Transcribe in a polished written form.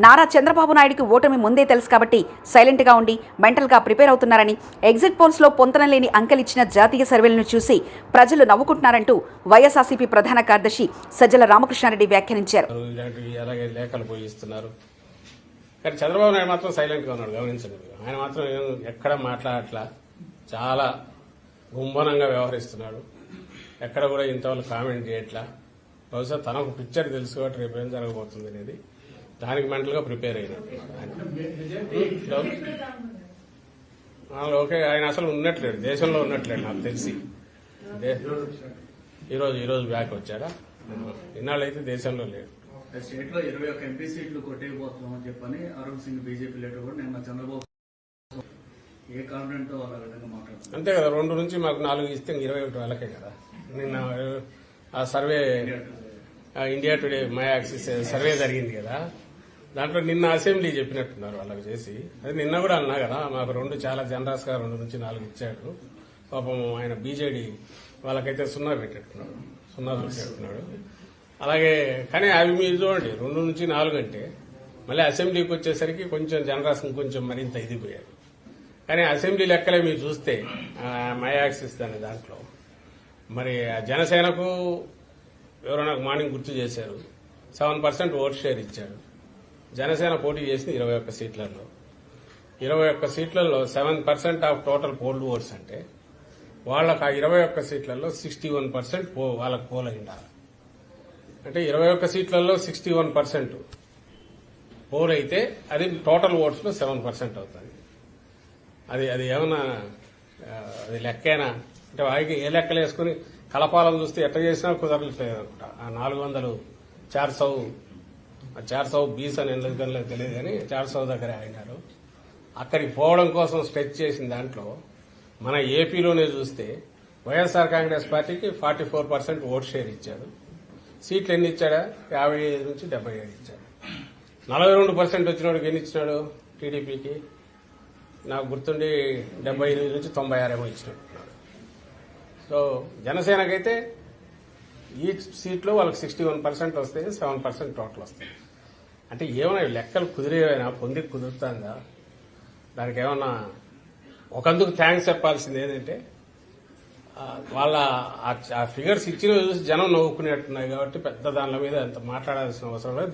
నారా చంద్రబాబు నాయుడుకి ఓటమి ముందే తెలుసు కాబట్టి సైలెంట్గా ఉండి మెంటల్గా ప్రిపేర్ అవుతున్నారని, ఎగ్జిట్ పోల్స్లో పొంతనలేని అంకెలిచ్చిన జాతీయ సర్వేలను చూసి ప్రజలు నవ్వుకుంటున్నారంటూ వైఎస్ఆర్సీపీ ప్రధాన కార్యదర్శి సజ్జల రామకృష్ణారెడ్డి వ్యాఖ్యానించారు. కానీ చంద్రబాబు నాయుడు మాత్రం సైలెంట్ గా ఉన్నాడు. గమనించండి, ఆయన మాత్రం ఎక్కడ మాట్లాడట్లా, చాలా గుంభనంగా వ్యవహరిస్తున్నాడు. ఎక్కడ కూడా ఇంతవరకు కామెంట్ చేయట్లా. బహుశా తనకు పిక్చర్ తెలుసు కాబట్టి రేపు ఏం జరగబోతుంది అనేది దానికి మెంటల్ గా ప్రిపేర్ అయినాడు. ఓకే, ఆయన అసలు ఉన్నట్లేడు, దేశంలో ఉన్నట్లేడు నాకు తెలిసి. ఈరోజు బ్యాక్ వచ్చాడా? ఇన్నాళ్ళు అయితే దేశంలో లేడు. స్టేట్ లో 21 ఎంపీ సీట్లు కొట్టేయబోతున్నామని చెప్పని అరుణ్ సింగ్ బీజేపీ లీడర్ కూడా నిన్న చంద్రబాబు ఏ కాన్ఫిడెంట్ తో వాళ్ళ విధంగా మాట్లాడుతున్నారు. అంతే కదా, 2 నుంచి మాకు 4 ఇస్తే 21 వాళ్ళకే కదా. నిన్న ఆ survey India today my axis survey జరిగింది కదా, దాంట్లో నిన్న అసెంబ్లీ చెప్పినట్టున్నారు వాళ్ళకి చేసి. అది నిన్న కూడా అన్నా కదా, మాకు 2 చాలా జనరస్ గా 2 నుంచి 4 ఇచ్చాడు. పాపం ఆయన బీజేడీ వాళ్ళకైతే 0 పెట్టేట్టున్నాడు. అలాగే కానీ అవి మీరు చూడండి, 2 నుంచి 4 అంటే మళ్ళీ అసెంబ్లీకి వచ్చేసరికి కొంచెం జనరస్ కొంచెం మరింత ఇదిపోయారు. కానీ అసెంబ్లీ లెక్కలే మీరు చూస్తే మై యాక్సిస్ అనే దాంట్లో మరి జనసేనకు ఎవరో నాకు మార్నింగ్ గుర్తు చేశారు, 7% ఓట్ షేర్ ఇచ్చాడు. జనసేన పోటీ చేసింది 21 సీట్లలో. 21 సీట్లలో 7% ఆఫ్ టోటల్ పోల్డ్ ఓట్స్ అంటే వాళ్ళకు ఆ 21 సీట్లలో 61% వాళ్ళకు పోల్ అయిండాలి. అంటే 21 సీట్లలో 61% పోల్ అయితే అది టోటల్ ఓట్స్ లో 7% అవుతుంది. అది ఏమన్నా అది లెక్కేనా? అంటే వారికి ఏ లెక్కలు వేసుకుని కలపాలను చూస్తే ఎట్లా చేసినా కుదరట్లేదు అనుకుంటా. ఆ 400 400 20 అని ఎందుకు తెలియదు కానీ 400 దగ్గర అయినారు. అక్కడికి పోవడం కోసం స్ట్రెచ్ చేసిన దాంట్లో మన ఏపీలోనే చూస్తే వైఎస్ఆర్ కాంగ్రెస్ పార్టీకి 44% ఓట్ షేర్ ఇచ్చాడు. సీట్లు ఎన్ని ఇచ్చాడా? 55 నుంచి 77 ఇచ్చాడు. 42% వచ్చినోడికి ఎన్ని ఇచ్చినాడు? టీడీపీకి నాకు గుర్తుండి 78 నుంచి 96 ఏమో ఇచ్చినట్టున్నాడు. సో జనసేనకైతే ఈ సీట్లో వాళ్ళకి 61% వస్తాయి, 7% టోటల్ వస్తాయి. అంటే ఏమైనా లెక్కలు కుదిరేవైనా పొందికి కుదురుతుందా? దానికి ఏమన్నా ఒకందుకు థ్యాంక్స్ చెప్పాల్సింది ఏంటంటే వాళ్ళ ఆ ఫిగర్స్ ఇచ్చిన చూసి జనం నవ్వుకునేట్టున్నాయి కాబట్టి పెద్ద దానిల మీద అంత మాట్లాడాల్సిన అవసరం లేదు.